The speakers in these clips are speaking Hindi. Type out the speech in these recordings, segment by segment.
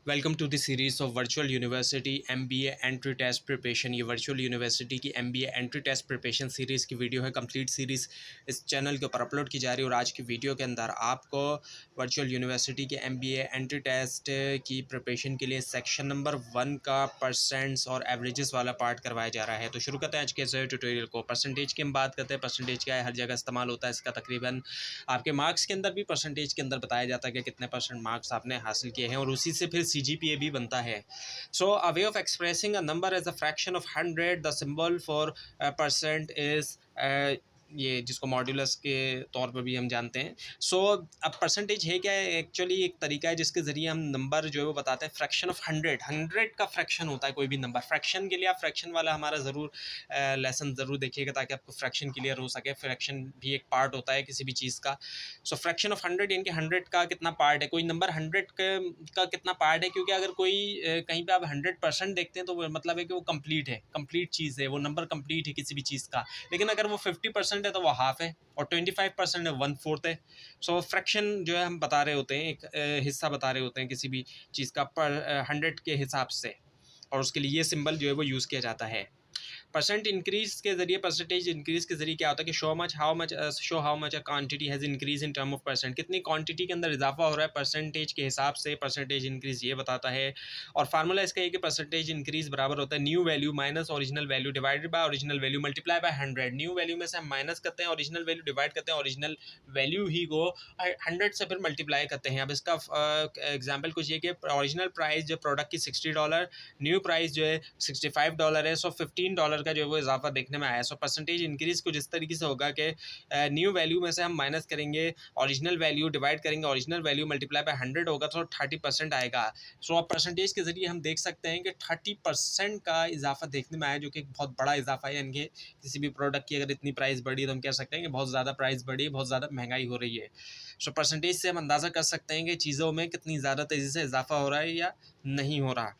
Welcome to the series of virtual university MBA entry test preparation. ये वर्चुअल यूनिवर्सिटी की MBA entry test preparation series की वीडियो है। कंप्लीट सीरीज़ इस चैनल के ऊपर अपलोड की जा रही है और आज की वीडियो के अंदर आपको वर्चुअल यूनिवर्सिटी के एमबीए एंट्री टेस्ट की प्रिपरेशन के लिए सेक्शन नंबर 1 का परसेंट्स और एवरेजेस वाला पार्ट करवाया जा रहा है। तो शुरू करते हैं आज के इस ट्यूटोरियल को। परसेंटेज की हम बात करते हैं। परसेंटेज क्या है, हर जगह इस्तेमाल होता है इसका। तकरीबन आपके मार्क्स के अंदर भी परसेंटेज के अंदर बताया जाता है कि कितने परसेंट मार्क्स आपने हासिल किए हैं और उसी से फिर CGPA भी बनता है। So a way of expressing a number as a fraction of 100, the symbol for percent is ये जिसको मॉड्यूलस के तौर पर भी हम जानते हैं। सो अब परसेंटेज है क्या है, एक्चुअली एक तरीका है जिसके ज़रिए हम नंबर जो है वो बताते हैं। फ्रैक्शन ऑफ 100 का फ्रैक्शन होता है कोई भी नंबर। फ्रैक्शन के लिए आप फ्रैक्शन वाला हमारा ज़रूर लेसन ज़रूर देखिएगा ताकि आपको फ्रैक्शन क्लियर हो सके। फ्रैक्शन भी एक पार्ट होता है किसी भी चीज़ का। सो फ्रैक्शन ऑफ 100 यानी कि 100 का कितना पार्ट है, कोई नंबर 100 का कितना पार्ट है। क्योंकि अगर कोई कहीं पे आप 100% देखते हैं तो वो मतलब है कि वो कंप्लीट है, कंप्लीट चीज़ है, वो नंबर कंप्लीट है किसी भी चीज़ का। लेकिन अगर वो 50% है तो वो हाफ है और 25% है 1/4 है। सो फ्रैक्शन जो है हम बता रहे होते हैं, एक हिस्सा बता रहे होते हैं किसी भी चीज़ का पर 100 के हिसाब से, और उसके लिए ये सिंबल जो है वो यूज़ किया जाता है। परसेंट इंक्रीज के जरिए, परसेंटेज इंक्रीज के जरिए क्या होता है कि show how much a quantity has increase in term of percent. कितनी क्वांटिटी के अंदर इजाफा हो रहा है परसेंटेज के हिसाब से परसेंटेज इंक्रीज ये बताता है। और फार्मूला इसका है कि परसेंटेज इंक्रीज बराबर होता है new value minus original value divided by original value multiply by 100। New value में से हम माइनस करते हैं, ओरिजिनल वैल्यू डिवाइड करते हैं, ओरिजिनल वैल्यू ही को 100 से फिर मल्टीप्लाई करते हैं। अब इसका एग्जाम्पल कुछ ये कि ओरिजिनल प्राइस जो प्रोडक्ट की $60, न्यू प्राइस जो है $65 है। सो $15 का जो है वो इजाफा देखने में आया। सो परसेंटेज इंक्रीज कुछ इस तरीके से होगा कि न्यू वैल्यू में से हम माइनस करेंगे, ओरिजिनल वैल्यू डिवाइड करेंगे, ओरिजिनल वैल्यू मल्टीप्लाई बाय 100 होगा तो 30% आएगा। सो अब परसेंटेज के जरिए हम देख सकते हैं कि 30% का इजाफा देखने में आया, जो कि एक बहुत बड़ा इजाफा है। यानी कि किसी भी प्रोडक्ट की अगर इतनी प्राइस बढ़ी तो हम कह सकते हैं कि बहुत ज़्यादा प्राइस बढ़ी, बहुत ज़्यादा महंगाई हो रही है। सो परसेंटेज से हम अंदाज़ा कर सकते हैं कि चीज़ों में कितनी ज़्यादा तेज़ी से इजाफा हो रहा है या नहीं हो रहा।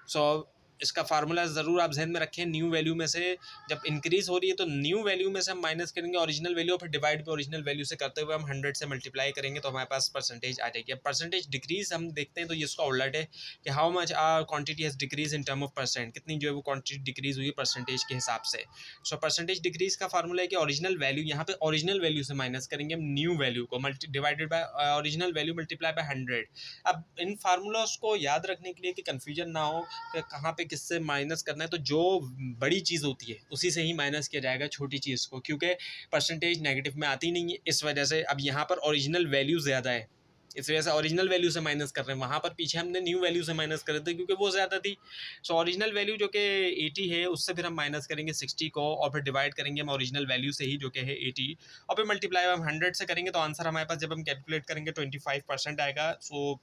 सो इसका फार्मूला ज़रूर आप जहन में रखें। न्यू वैल्यू में से जब इंक्रीज़ हो रही है तो न्यू वैल्यू में से हम माइनस करेंगे ओरिजिनल वैल्यू, फिर डिवाइड पे ओरिजिनल वैल्यू से करते हुए हम 100 से मल्टीप्लाई करेंगे तो हमारे पास परसेंटेज आ जाएगी। अब परसेंटेज डिक्रीज़ हम देखते हैं तो ये इसका उलट है कि how much quantity has decrease in term of percent. कितनी जो है वो क्वांटिटी डिक्रीज़ हुई है परसेंटेज के हिसाब से। सो परसेंटेज डिक्रीज़ का फार्मूला है कि ओरिजिनल वैल्यू, यहाँ पे ओरिजिनल वैल्यू से माइनस करेंगे हम न्यू वैल्यू को, divided by original value multiply by 100। अब इन फार्मूलाज को याद रखने के लिए कि कन्फ्यूजन ना हो कि कहाँ पे किससे माइनस करना है, तो जो बड़ी चीज़ होती है उसी से ही माइनस किया जाएगा छोटी चीज़ को, क्योंकि परसेंटेज नेगेटिव में आती नहीं है। इस वजह से अब यहाँ पर ओरिजिनल वैल्यू ज़्यादा है, इस वजह से ओरिजिनल वैल्यू से माइनस कर रहे हैं। वहाँ पर पीछे हमने न्यू वैल्यू से माइनस कर रहे थे क्योंकि वो ज़्यादा थी। सो ओरिजिनल वैल्यू जो कि 80 है उससे फिर हम माइनस करेंगे 60 को और फिर डिवाइड करेंगे हम ओरिजिनल वैल्यू से ही जो कि है 80, और फिर मल्टीप्लाई हम 100 से करेंगे तो आंसर हमारे पास जब हम कैलकुलेट करेंगे 25% आएगा। सो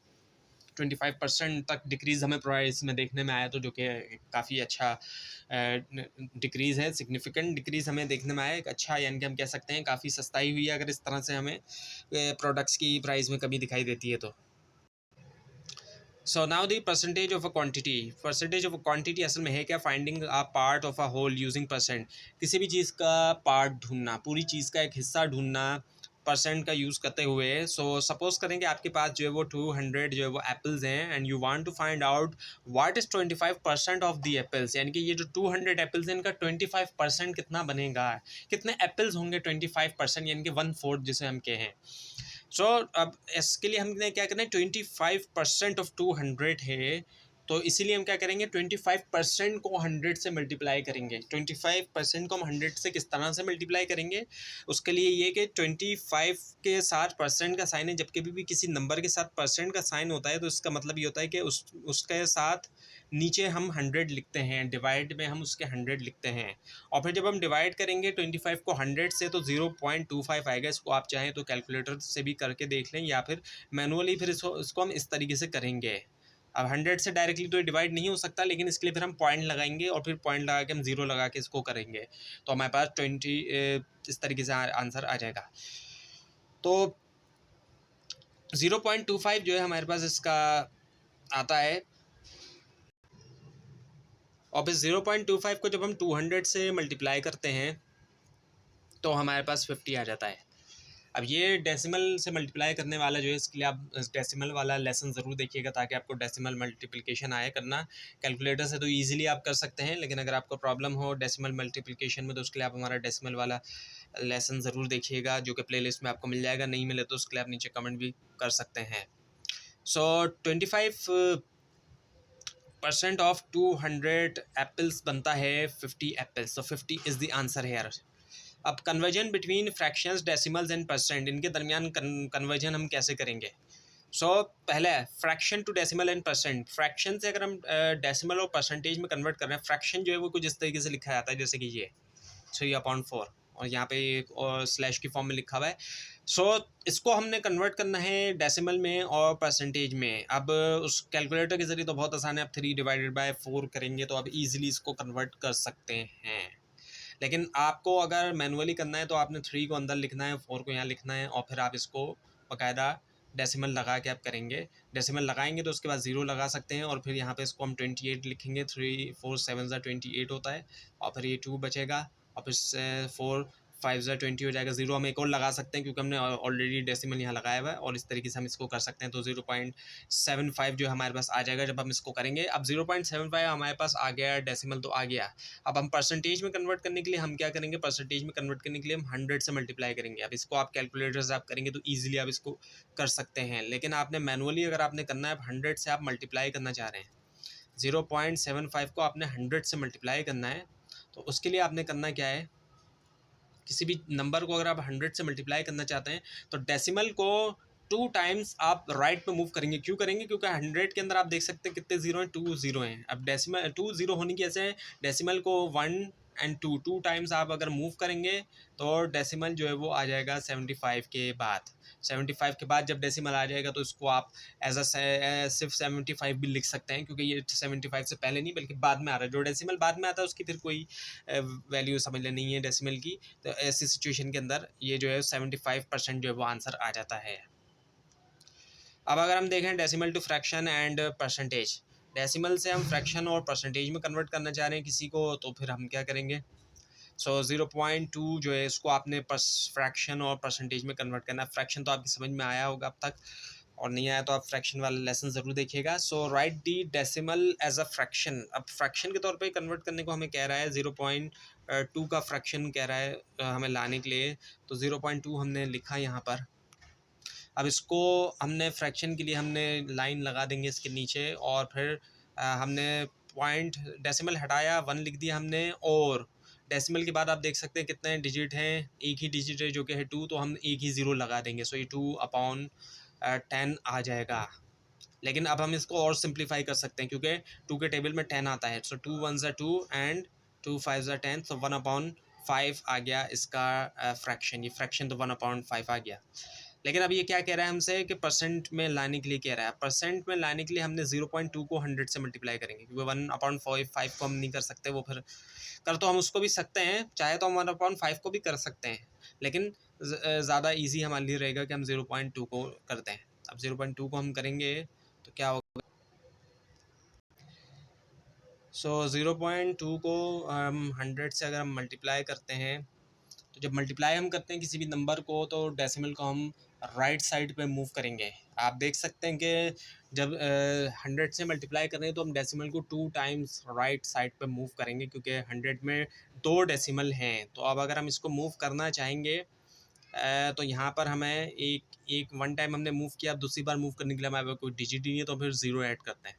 25% तक डिक्रीज़ हमें प्राइस में देखने में आया, तो जो कि काफ़ी अच्छा डिक्रीज़ है, सिग्निफिकेंट डिक्रीज़ हमें देखने में आया। एक अच्छा, यानी कि हम कह सकते हैं काफ़ी सस्ताई हुई है अगर इस तरह से हमें प्रोडक्ट्स की प्राइस में कमी दिखाई देती है तो। So now the percentage of a quantity. Percentage of a quantity असल में है क्या, finding a part of a whole using percent. किसी भी चीज़ का पार्ट ढूंढना, पूरी चीज़ का एक हिस्सा ढूंढना परसेंट का यूज़ करते हुए। सो सपोज करें कि आपके पास जो है वो 200 जो है वो एप्पल्स हैं and you want to find out what is 25% of the apples. यानी कि ये जो 200 एप्पल्स हैं इनका 25% कितना बनेगा, कितने एप्पल्स होंगे 25%, यानी कि 1/4 जिसे हम कहें। सो अब इसके लिए हमने क्या करना है, 25% ऑफ 200 है, तो इसीलिए हम क्या करेंगे 25% को 100 से मल्टीप्लाई करेंगे। 25% को हम 100 से किस तरह से मल्टीप्लाई करेंगे, उसके लिए ये कि 25 के साथ परसेंट का साइन है। जब कभी भी किसी नंबर के साथ परसेंट का साइन होता है तो इसका मतलब ये होता है कि उसके साथ नीचे हम 100 लिखते हैं, डिवाइड में हम उसके 100 लिखते हैं, और फिर जब हम डिवाइड करेंगे 25 को 100 से तो 0.25 आएगा। इसको आप चाहें तो कैलकुलेटर से भी करके देख लें या फिर मैनुअली फिर इसको हम इस तरीके से करेंगे। अब 100 से डायरेक्टली तो डिवाइड नहीं हो सकता, लेकिन इसके लिए फिर हम पॉइंट लगाएंगे और फिर पॉइंट लगा के हम 0 लगा के इसको करेंगे तो हमारे पास 20 इस तरीके से आंसर आ जाएगा। तो 0.25 जो है हमारे पास इसका आता है, और इस 0.25 को जब हम 200 से मल्टीप्लाई करते हैं तो हमारे पास 50 आ जाता है। अब ये डेसिमल से मल्टीप्लाई करने वाला जो है, इसके लिए आप डेसिमल वाला लेसन ज़रूर देखिएगा ताकि आपको डेसिमल मल्टीप्लिकेशन आए करना। कैलकुलेटर से तो ईजिली आप कर सकते हैं, लेकिन अगर आपको प्रॉब्लम हो डेसिमल मल्टीप्लिकेशन में तो उसके लिए आप हमारा डेसिमल वाला लेसन ज़रूर देखिएगा, जो कि प्लेलिस्ट में आपको मिल जाएगा। नहीं मिले तो उसके लिए आप नीचे कमेंट भी कर सकते हैं। सो 25% ऑफ 200 एप्पल्स बनता है 50 एप्पल्स। तो 50 इज़ द आंसर हेयर। अब conversion between fractions, decimals and percent, इनके दरमियान कन्वर्जन हम कैसे करेंगे? पहला है fraction to decimal and percent. Fraction से अगर हम डेसिमल और परसेंटेज में कन्वर्ट कर रहे हैं, फ्रैक्शन जो है वो कुछ इस तरीके से लिखा जाता है जैसे कि ये 3/4 और यहाँ पे एक और स्लैश की फॉर्म में लिखा हुआ है। इसको हमने कन्वर्ट करना है डेसिमल में और परसेंटेज में। अब उस कैलकुलेटर के ज़रिए तो बहुत आसान है, आप 3/4 करेंगे तो आप इजीली इसको कन्वर्ट कर सकते हैं। लेकिन आपको अगर मैनुअली करना है तो आपने 3 को अंदर लिखना है, 4 को यहाँ लिखना है और फिर आप इसको बाकायदा डेसिमल लगा के आप करेंगे। डेसिमल लगाएंगे तो उसके बाद 0 लगा सकते हैं और फिर यहाँ पे इसको हम 28 लिखेंगे। 3 4 7 28 होता है और फिर ये 2 बचेगा और फिर 4 5 20 हो जाएगा। 0 हम एक और लगा सकते हैं क्योंकि हमने ऑलरेडी डेसिमल यहाँ लगाया हुआ है और इस तरीके से हम इसको कर सकते हैं। तो 0.75 जो हमारे पास आ जाएगा जब हम इसको करेंगे। अब 0.75 हमारे पास आ गया, डेसिमल तो आ गया। अब हम परसेंटेज में कन्वर्ट करने के लिए हम क्या करेंगे? परसेंटेज में कन्वर्ट करने के लिए हम 100 से मल्टीप्लाई करेंगे। अब इसको आप कैलकुलेटर से आप करेंगे तो ईजिली आप इसको कर सकते हैं, लेकिन आपने मैनुअली अगर आपने करना है, 100 से आप मल्टीप्लाई करना चाह रहे हैं, 0.75 को आपने 100 से मल्टीप्लाई करना है, तो उसके लिए आपने करना क्या है? किसी भी नंबर को अगर आप 100 से मल्टीप्लाई करना चाहते हैं तो डेसिमल को 2 टाइम्स आप राइट पे मूव करेंगे। क्यों करेंगे? क्योंकि 100 के अंदर आप देख सकते हैं कितने ज़ीरो हैं, 2 ज़ीरो हैं। अब डेसिमल 2 ज़ीरो होने की ऐसे है, डेसिमल को 1 एंड 2 टाइम्स आप अगर मूव करेंगे तो डेसिमल जो है वो आ जाएगा 75 के बाद। 75 के बाद जब डेसिमल आ जाएगा तो इसको आप एज सिर्फ 75 भी लिख सकते हैं, क्योंकि ये 75 से पहले नहीं बल्कि बाद में आ रहा है। जो डेसिमल बाद में आता है उसकी फिर कोई वैल्यू समझ लेनी है डेसिमल की। तो ऐसी सिचुएशन के अंदर ये जो है 75% जो है वो आंसर आ जाता है। अब अगर हम देखें decimal to fraction and percentage, decimal से हम फ्रैक्शन और परसेंटेज में कन्वर्ट करना चाह रहे हैं किसी को, तो फिर हम क्या करेंगे? 0.2 जो है इसको आपने फ्रैक्शन और परसेंटेज में कन्वर्ट करना है। फ्रैक्शन तो आपकी समझ में आया होगा अब तक, और नहीं आया तो आप फ्रैक्शन वाला लेसन ज़रूर देखिएगा। Write the decimal as a fraction. अब फ्रैक्शन के तौर पे कन्वर्ट करने को हमें कह रहा है 0.2 का फ्रैक्शन कह रहा है हमें लाने के लिए, तो 0.2 हमने लिखा यहाँ पर। अब इसको हमने फ्रैक्शन के लिए हमने लाइन लगा देंगे इसके नीचे और फिर हमने पॉइंट डेसिमल हटाया, 1 लिख दिया हमने, और डेसिमल के बाद आप देख सकते हैं कितने डिजिट हैं, एक ही डिजिट है जो कि है 2, तो हम एक ही ज़ीरो लगा देंगे। ये 2/10 आ जाएगा। लेकिन अब हम इसको और सिंप्लीफाई कर सकते हैं क्योंकि 2 के टेबल में 10 आता है। 2 1 2 एंड 2 5 10, तो 1/5 आ गया इसका फ्रैक्शन। ये फ्रैक्शन तो 1/5 आ गया। लेकिन अब ये क्या कह रहा है हमसे कि परसेंट में लाने के लिए कह रहा है। परसेंट में लाने के लिए हमने 0.2 को 100 से मल्टीप्लाई करेंगे, क्योंकि 1/5 को हम नहीं कर सकते। वो फिर कर तो हम उसको भी सकते हैं, चाहे तो हम 1/5 को भी कर सकते हैं, लेकिन ज़्यादा इजी हमारे लिए रहेगा कि हम 0.2 को कर दें। अब 0.2 को हम करेंगे तो क्या होगा? 0.2 को हम 100 से अगर हम मल्टीप्लाई करते हैं, तो जब मल्टीप्लाई हम करते हैं किसी भी नंबर को तो डेसिमल को हम राइट साइड पे मूव करेंगे। आप देख सकते हैं कि जब 100 से मल्टीप्लाई कर रहे हैं तो हम डेसिमल को 2 टाइम्स राइट साइड पे मूव करेंगे, क्योंकि 100 में 2 डेसिमल हैं। तो अब अगर हम इसको मूव करना चाहेंगे तो यहाँ पर हमें एक 1 टाइम हमने मूव किया, अब दूसरी बार मूव करने के लिए हमारे पास कोई डिजिट ही नहीं है, तो फिर 0 ऐड करते हैं।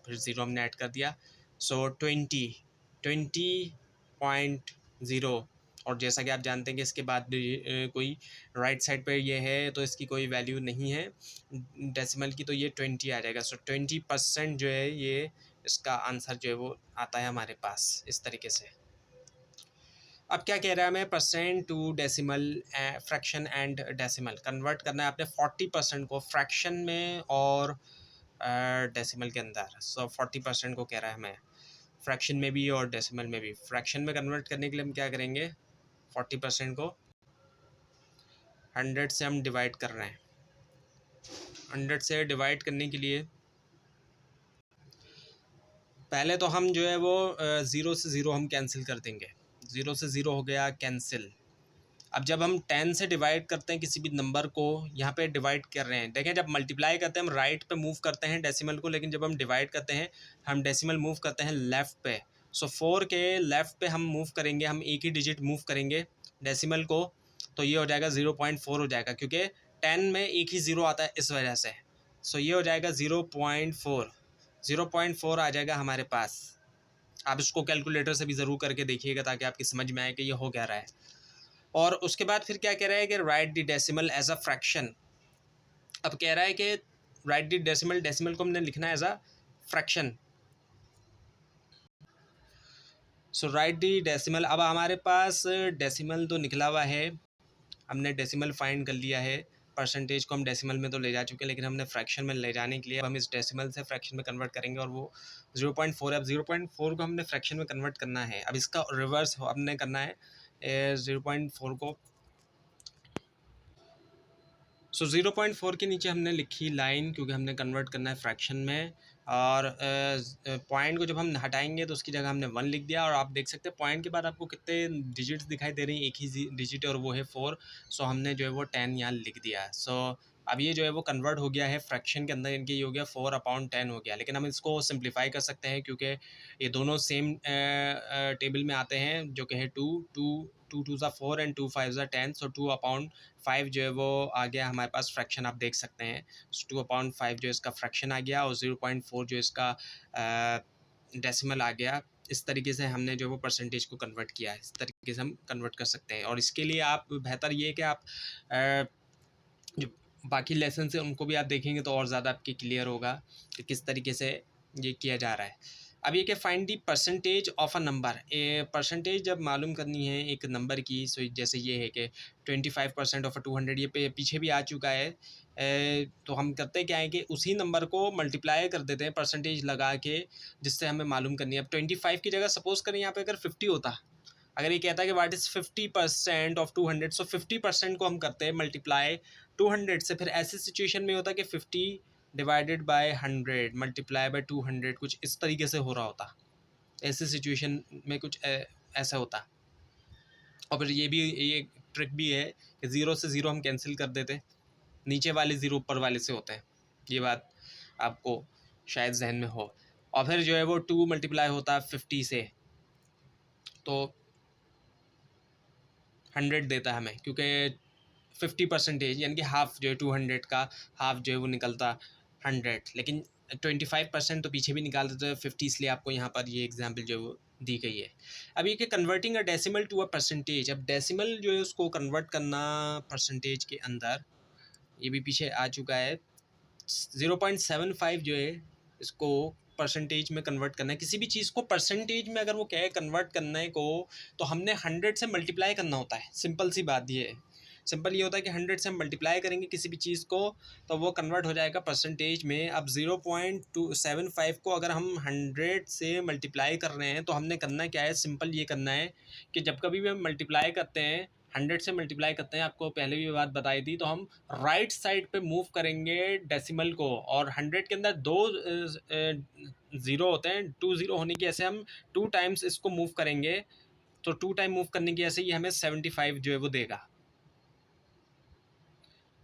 फिर 0 हमने ऐड कर दिया। 20.0, और जैसा कि आप जानते हैं कि इसके बाद भी कोई राइट साइड पर ये है तो इसकी कोई वैल्यू नहीं है डेसिमल की, तो ये 20 आ जाएगा। 20% जो है ये इसका आंसर जो है वो आता है हमारे पास इस तरीके से। अब क्या कह रहा है हमें? Percent to decimal, fraction and decimal convert करना है आपने 40% को फ्रैक्शन में और डेसिमल के अंदर। 40% को कह रहा है हमें फ्रैक्शन में भी और डेसिमल में भी। फ्रैक्शन में कन्वर्ट करने के लिए हम क्या करेंगे? 40% को 100 से हम डिवाइड कर रहे हैं। 100 से डिवाइड करने के लिए पहले तो हम जो है वो 0 से 0 हम कैंसिल कर देंगे। 0 से 0 हो गया कैंसिल। अब जब हम 10 से डिवाइड करते हैं किसी भी नंबर को, यहाँ पे डिवाइड कर रहे हैं, देखें जब मल्टीप्लाई करते हैं हम राइट पे मूव करते हैं डेसिमल को, लेकिन जब हम डिवाइड करते हैं हम डेसिमल मूव करते हैं लेफ़्ट पे। सो 4 के लेफ़्ट पे हम मूव करेंगे, हम एक ही डिजिट मूव करेंगे डेसिमल को, तो ये हो जाएगा 0.4 हो जाएगा, क्योंकि 10 में एक ही ज़ीरो आता है इस वजह से। सो ये हो जाएगा 0.4 आ जाएगा हमारे पास। आप इसको कैलकुलेटर से भी ज़रूर करके देखिएगा ताकि आपकी समझ में आए कि ये हो क्या रहा है। और उसके बाद फिर क्या कह रहा है कि write the decimal as a fraction. अब कह रहा है कि राइट द डेसिमल, डेसिमल को हमने लिखना है as a fraction. So write the decimal. अब हमारे पास डेसिमल तो निकला हुआ है, हमने डेसिमल फाइंड कर लिया है, परसेंटेज को हम डेसिमल में तो ले जा चुके हैं, लेकिन हमने फ्रैक्शन में ले जाने के लिए हम इस डेसिमल से फ्रैक्शन में कन्वर्ट करेंगे, और वो 0.4 है। अब 0.4 को हमने फ्रैक्शन में कन्वर्ट करना है, अब इसका रिवर्स हमने करना है 0.4 को। सो 0.4 के नीचे हमने लिखी लाइन, क्योंकि हमने कन्वर्ट करना है फ्रैक्शन में, और पॉइंट को जब हम हटाएंगे तो उसकी जगह हमने 1 लिख दिया, और आप देख सकते हैं पॉइंट के बाद आपको कितने डिजिट्स दिखाई दे रही हैं, एक ही डिजिट और वो है 4। सो हमने जो है वो 10 यहाँ लिख दिया। सो अब ये जो है वो कन्वर्ट हो गया है फ्रैक्शन के अंदर, इनके ये हो गया 4/10 हो गया। लेकिन हम इसको सिंप्लीफाई कर सकते हैं, क्योंकि ये दोनों सेम टेबल में आते हैं, जो कि है 2 2 ज़ा 4 एंड 2 5 ज़ा 10। सो 2/5 जो है वो आ गया हमारे पास फ्रैक्शन, आप देख सकते हैं 2/5 जो इसका फ्रैक्शन आ गया, और 0.4 जो इसका डेसिमल आ गया। इस तरीके से हमने जो वो परसेंटेज को कन्वर्ट किया है, इस तरीके से हम कन्वर्ट कर सकते हैं। और इसके लिए आप बेहतर ये है कि आप जो बाकी लेसन है उनको भी आप देखेंगे तो और ज़्यादा आपकी क्लियर होगा कि किस तरीके से ये किया जा रहा है। अब ये कि find the percentage of a number. Percentage जब मालूम करनी है एक नंबर की, सो जैसे ये है कि 25% ऑफ 200, ये पीछे भी आ चुका है। तो हम करते क्या है कि उसी नंबर को मल्टीप्लाई कर देते हैं परसेंटेज लगा के, जिससे हमें मालूम करनी है। अब 25 की जगह सपोज करें यहाँ पे अगर 50 होता, अगर ये कहता है कि व्हाट इज़ 50% ऑफ 200, सो 50% को हम करते हैं मल्टीप्लाई 200 से। फिर ऐसी सिचुएशन में होता है कि 50 डिवाइडेड बाय 100 मल्टीप्लाई बाय 200, कुछ इस तरीके से हो रहा होता। ऐसे सिचुएशन में कुछ ऐसा होता। और फिर ये ट्रिक भी है कि 0 से 0 हम कैंसिल कर देते, नीचे वाले 0 ऊपर वाले से होते हैं। ये बात आपको शायद जहन में हो। और फिर जो है वो 2 मल्टीप्लाई होता है 50 से, तो 100 देता है हमें, क्योंकि 50% यानी कि हाफ जो है 200 का हाफ जो है वो निकलता 100। लेकिन 25% तो पीछे भी निकाल देते हैं 50, इसलिए आपको यहाँ पर ये एग्जांपल जो है वो दी गई है। अब ये कि converting a decimal to a percentage. अब डेसिमल जो है उसको कन्वर्ट करना परसेंटेज के अंदर, ये भी पीछे आ चुका है। 0.75 जो है इसको परसेंटेज में कन्वर्ट करना है। किसी भी चीज़ को परसेंटेज में अगर वो कहे कन्वर्ट करने को, तो हमने 100 से मल्टीप्लाई करना होता है। सिंपल सी बात ये है, सिंपल ये होता है कि 100 से हम मल्टीप्लाई करेंगे किसी भी चीज़ को, तो वो कन्वर्ट हो जाएगा परसेंटेज में। अब 0.275 को अगर हम 100 से मल्टीप्लाई कर रहे हैं, तो हमने करना क्या है, सिंपल ये करना है कि जब कभी भी हम मल्टीप्लाई करते हैं 100 से मल्टीप्लाई करते हैं, आपको पहले भी बात बताई थी, तो हम राइट साइड पे मूव करेंगे डेसिमल को। और 100 के अंदर 2 ज़ीरो होते हैं, 2 ज़ीरो होने की ऐसे हम 2 टाइम्स इसको मूव करेंगे, तो 2 टाइम मूव करने की ऐसे ही हमें 75 जो है वो देगा।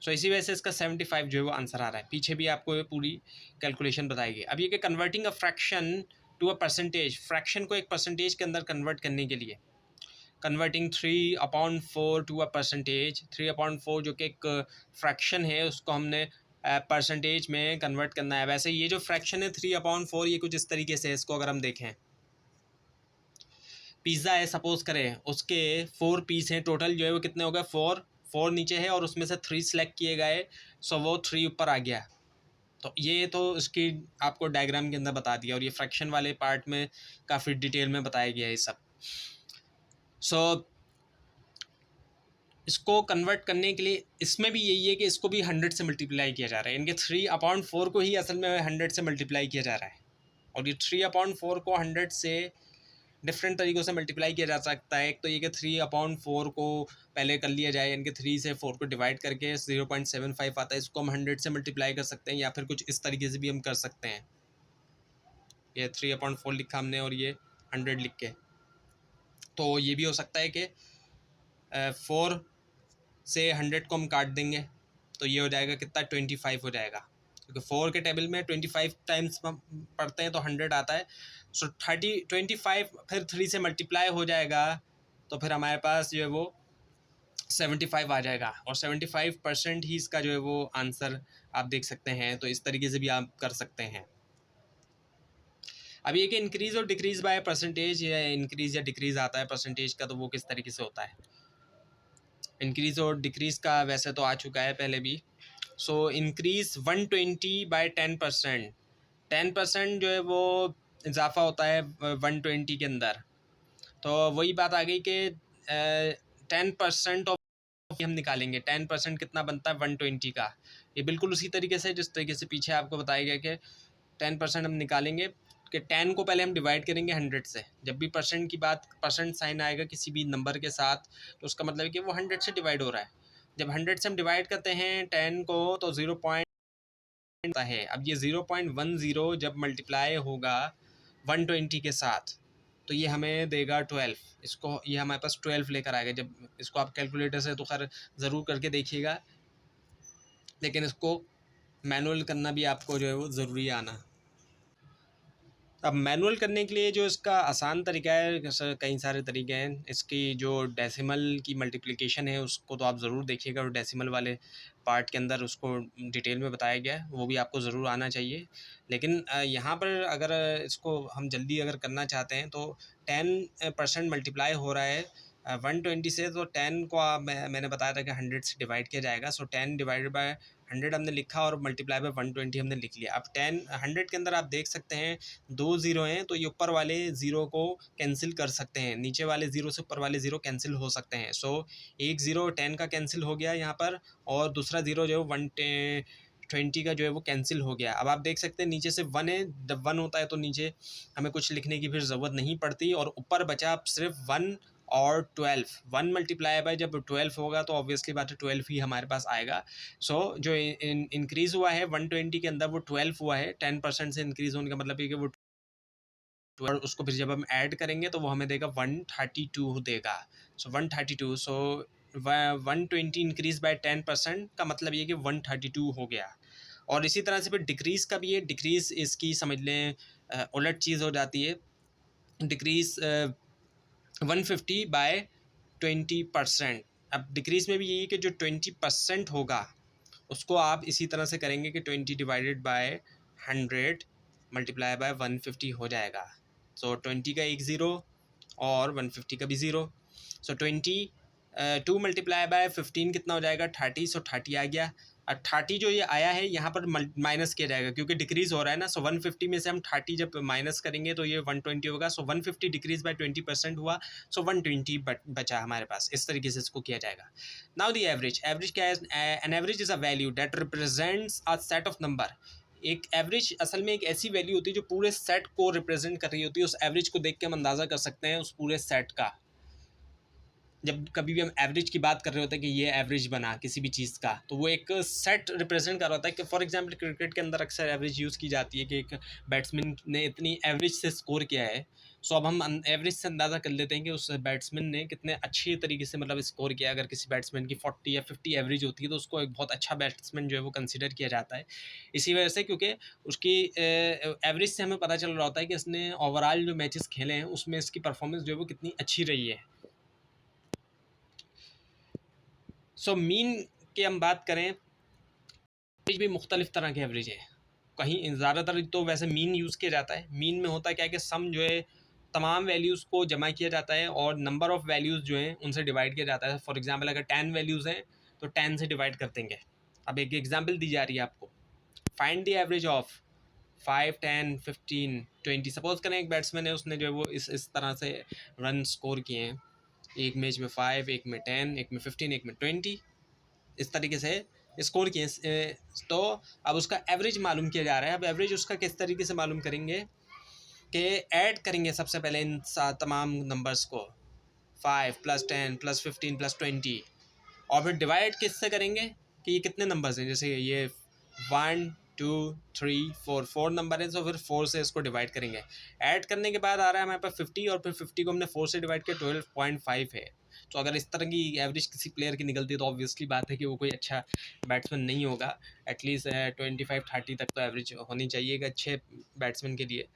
सो इसी वजह से इसका 75 जो है वो आंसर आ रहा है। पीछे भी आपको ये पूरी कैलकुलेशन बताएगी। अब ये कि converting a fraction to a percentage, fraction को एक परसेंटेज के अंदर कन्वर्ट करने के लिए, कन्वर्टिंग 3/4 टू अ परसेंटेज। 3/4 जो कि एक फ्रैक्शन है, उसको हमने परसेंटेज में कन्वर्ट करना है। वैसे ये जो फ्रैक्शन है 3/4, ये कुछ इस तरीके से है। इसको अगर हम देखें, पिज़्ज़ा है सपोज करें, उसके 4 पीस हैं, टोटल जो है वो कितने हो गए 4 नीचे है, और उसमें से 3 सेलेक्ट किए गए, सो वो 3 ऊपर आ गया। तो ये तो इसकी आपको डायग्राम के अंदर बता दिया, और ये फ्रैक्शन वाले पार्ट में काफ़ी डिटेल में बताया गया है ये सब। सो इसको कन्वर्ट करने के लिए इसमें भी यही है कि इसको भी 100 से मल्टीप्लाई किया जा रहा है। इनके 3/4 को ही असल में 100 से मल्टीप्लाई किया जा रहा है, और ये 3/4 को 100 से डिफरेंट तरीक़ों से मल्टीप्लाई किया जा सकता है। एक तो ये कि 3/4 को पहले कर लिया जाए, इनके 3 से 4 को डिवाइड करके 0.75 आता है, इसको हम 100 से मल्टीप्लाई कर सकते हैं, या फिर कुछ इस तरीके से भी हम कर सकते हैं। ये 3/4 लिखा हमने और ये 100 लिख के, तो ये भी हो सकता है कि 4 से 100 को हम काट देंगे तो ये हो जाएगा कितना 25 हो जाएगा, क्योंकि 4 के टेबल में 25 टाइम्स पढ़ते हैं तो 100 आता है। सो 25 फिर 3 से मल्टीप्लाई हो जाएगा तो फिर हमारे पास जो है वो 75 आ जाएगा, और 75% ही इसका जो है वो आंसर आप देख सकते हैं। तो इस तरीके से भी आप कर सकते हैं। अब ये कि इंक्रीज़ और डिक्रीज़ बाय परसेंटेज, या इंक्रीज़ या डिक्रीज़ आता है परसेंटेज का, तो वो किस तरीके से होता है। इंक्रीज़ और डिक्रीज़ का वैसे तो आ चुका है पहले भी। सो इंक्रीज़ 120 बाय 10%, 10% जो है वो इजाफा होता है 120 के अंदर। तो वही बात आ गई कि 10% ऑफ हम निकालेंगे। 10% कितना बनता है 120 का। ये बिल्कुल उसी तरीके से जिस तरीके से पीछे आपको बताया गया कि 10% हम निकालेंगे कि 10 को पहले हम डिवाइड करेंगे 100 से। जब भी परसेंट की बात, परसेंट साइन आएगा किसी भी नंबर के साथ, तो उसका मतलब है कि वो 100 से डिवाइड हो रहा है। जब 100 से हम डिवाइड करते हैं 10 को तो 0 पॉइंट है। अब ये 0.10 जब मल्टीप्लाई होगा 120 के साथ तो ये हमें देगा 12। इसको ये हमारे पास 12 लेकर आएगा। जब इसको आप कैलकुलेटर से तो खैर ज़रूर करके देखिएगा, लेकिन इसको मैनुअल करना भी आपको जो है वो ज़रूरी आना। अब मैनुअल करने के लिए जो इसका आसान तरीका है, कई सारे तरीके हैं। इसकी जो डेसिमल की मल्टीप्लिकेशन है उसको तो आप ज़रूर देखिएगा, और डेसिमल वाले पार्ट के अंदर उसको डिटेल में बताया गया है, वो भी आपको ज़रूर आना चाहिए। लेकिन यहाँ पर अगर इसको हम जल्दी अगर करना चाहते हैं तो 10% मल्टीप्लाई हो रहा है 120 से, तो 10 को मैंने बताया था कि 100 से डिवाइड किया जाएगा। सो 10 डिवाइडेड बाय 100 हमने लिखा और मल्टीप्लाई बाय 120 हमने लिख लिया। अब 100 के अंदर आप देख सकते हैं 2 ज़ीरो हैं, तो ये ऊपर वाले ज़ीरो को कैंसिल कर सकते हैं, नीचे वाले ज़ीरो से ऊपर वाले ज़ीरो कैंसिल हो सकते हैं। सो एक ज़ीरो 10 का कैंसिल हो गया यहाँ पर, और दूसरा ज़ीरो जो है 120 का जो है वो कैंसिल हो गया। अब आप देख सकते हैं नीचे से 1 है, जब 1 होता है तो नीचे हमें कुछ लिखने की फिर ज़रूरत नहीं पड़ती, और ऊपर बचा सिर्फ 1 और 12। 1 मल्टीप्लाई बाय जब 12 होगा तो ऑब्वियसली बात है 12 ही हमारे पास आएगा। सो जो इंक्रीज़ हुआ है 120 के अंदर वो 12 हुआ है। 10% से इंक्रीज़ होने का मतलब ये कि वो, और उसको फिर जब हम ऐड करेंगे तो वो हमें देगा 132 देगा। सो 132, सो 120 इंक्रीज़ बाय 10% का मतलब ये कि 132 हो गया। और इसी तरह से फिर डिक्रीज़ का भी है। डिक्रीज़ इसकी समझ लें उलट चीज़ हो जाती है। Decrease 150 by 20%। अब डिक्रीज़ में भी यही कि जो 20% होगा उसको आप इसी तरह से करेंगे कि 20 डिवाइडेड बाय 100 मल्टीप्लाई बाय 150 हो जाएगा। सो 20 का एक ज़ीरो और 150 का भी ज़ीरो। सो 2 मल्टीप्लाई बाय 15 कितना हो जाएगा 30। सो 30 आ गया। और 30 जो ये आया है यहाँ पर माइनस किया जाएगा क्योंकि डिक्रीज़ हो रहा है ना। सो 150 में से हम 30 जब माइनस करेंगे तो ये 120 होगा। सो 150 डिक्रीज़ बाय 20% हुआ, सो 120 बचा हमारे पास। इस तरीके से इसको किया जाएगा। Now the average. एवरेज क्या है? An average is a value that represents a set of number. एक एवरेज असल में एक ऐसी वैल्यू होती है जो पूरे सेट को रिप्रेजेंट कर रही होती है। उस एवरेज को देख के हम अंदाज़ा कर सकते हैं उस पूरे सेट का। जब कभी भी हम एवरेज की बात कर रहे होते हैं कि ये एवरेज बना किसी भी चीज़ का, तो वो एक सेट रिप्रेजेंट कर रहा होता है। कि फॉर एग्जांपल क्रिकेट के अंदर अक्सर एवरेज यूज़ की जाती है कि एक बैट्समैन ने इतनी एवरेज से स्कोर किया है। सो अब हम एवरेज से अंदाज़ा कर लेते हैं कि उस बैट्समैन ने कितने अच्छे तरीके से मतलब स्कोर किया। अगर किसी बैट्समैन की 40 या 50 एवरेज होती है तो उसको एक बहुत अच्छा बैट्समैन जो है वो कंसिडर किया जाता है। इसी वजह से क्योंकि उसकी एवरेज से हमें पता चल रहा होता है कि इसने ओवरऑल जो मैचेस खेले हैं उसमें इसकी परफॉर्मेंस जो है वो कितनी अच्छी रही है। सो मीन की हम बात करें, एवरेज भी मुख्तलिफ तरह के एवरेज है। कहीं ज़्यादातर तो वैसे मीन यूज़ किया जाता है। मीन में होता क्या है कि सम जो है तमाम वैल्यूज़ को जमा किया जाता है और नंबर ऑफ़ वैल्यूज़ जो हैं उनसे डिवाइड किया जाता है। फॉर एग्जांपल अगर 10 वैल्यूज़ हैं तो 10 से डिवाइड कर देंगे। अब एक एग्जांपल दी जा रही है आपको, find the average of 5, 10, 15, 20। Suppose करें एक बैट्समैन है, उसने जो है वो इस तरह से रन स्कोर किए हैं, एक मैच में 5, एक में 10, एक में 15, एक में 20, इस तरीके से स्कोर किए। तो अब उसका एवरेज मालूम किया जा रहा है। अब एवरेज उसका किस तरीके से मालूम करेंगे कि ऐड करेंगे सबसे पहले इन तमाम नंबर्स को, 5 + 10 + 15 + 20, और फिर डिवाइड किससे करेंगे कि ये कितने नंबर्स हैं। जैसे ये 1, 2, 3, 4 नंबर है, तो फिर 4 से इसको डिवाइड करेंगे। ऐड करने के बाद आ रहा है हमारे पास 50, और फिर 50 को हमने 4 से डिवाइड किया 12.5 है। तो अगर इस तरह की एवरेज किसी प्लेयर की निकलती है तो ऑब्वियसली बात है कि वो कोई अच्छा बैट्समैन नहीं होगा। एटलीस्ट 25-30 तक तो एवरेज होनी चाहिए एक अच्छे बैट्समैन के लिए।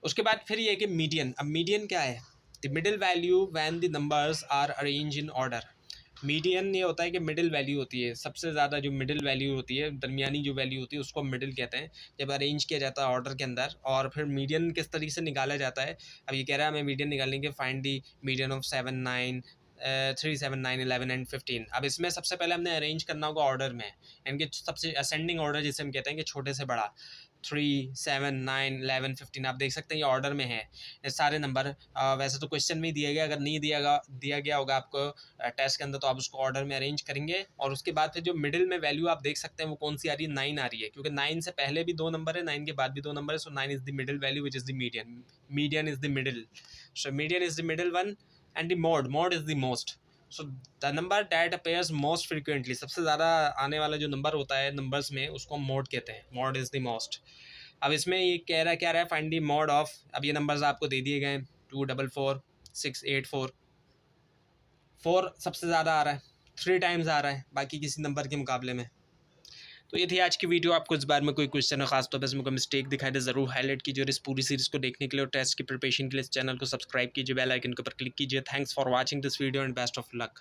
उसके बाद फिर ये कि मीडियन, अब मीडियन क्या है? The middle value when the numbers are arrange in order. Median ये होता है कि मिडिल वैल्यू होती है, सबसे ज़्यादा जो मिडिल वैल्यू होती है, दरमियानी जो वैल्यू होती है उसको मिडिल कहते हैं, जब अरेंज किया जाता है ऑर्डर के अंदर। और फिर मीडियन किस तरीके से निकाला जाता है? अब ये कह रहा है हमें मीडियन निकालने के, find the median of 7, 9, 3, 7, 9, 11 and 15। अब इसमें सबसे पहले हमने अरेंज करना होगा ऑर्डर में, यानी कि सबसे असेंडिंग ऑर्डर जिसे हम कहते हैं कि छोटे से बड़ा, 3, 7, 9, 11, 15। आप देख सकते हैं ये ऑर्डर में है ये सारे नंबर। वैसे तो क्वेश्चन में ही दिया गया, अगर नहीं दिया गया होगा आपको टेस्ट के अंदर तो आप उसको ऑर्डर में अरेंज करेंगे। और उसके बाद फिर जो मिडिल में वैल्यू आप देख सकते हैं वो कौन सी आ रही है? 9 आ रही है, क्योंकि 9 से पहले भी 2 नंबर है, 9 के बाद भी 2 नंबर है, सो 9 is the middle value which is the median. Median is the middle, so median is the middle one. And the mode is the most. So the number that appears most frequently, सबसे ज़्यादा आने वाला जो नंबर होता है नंबर्स में उसको मोड कहते हैं, मोड इज़ द मोस्ट। अब इसमें ये कह रहा है क्या रहा है? फाइंड दी मोड ऑफ, अब ये नंबर्स आपको दे दिए गए हैं, 244, 684, 4 सबसे ज़्यादा आ रहा है, 3 टाइम्स आ रहा है बाकी किसी नंबर के मुकाबले में। तो ये थी आज की वीडियो। आपको इस बार में कोई क्वेश्चन है खास तौर पर इसमें कोई मिस्टेक दिखाई दे ज़रूर हाईलाइट कीजिए। और इस पूरी सीरीज़ को देखने के लिए और टेस्ट की प्रिपरेशन के लिए इस चैनल को सब्सक्राइब कीजिए, बेल आइकन के ऊपर क्लिक कीजिए। Thanks for watching this video and best of luck.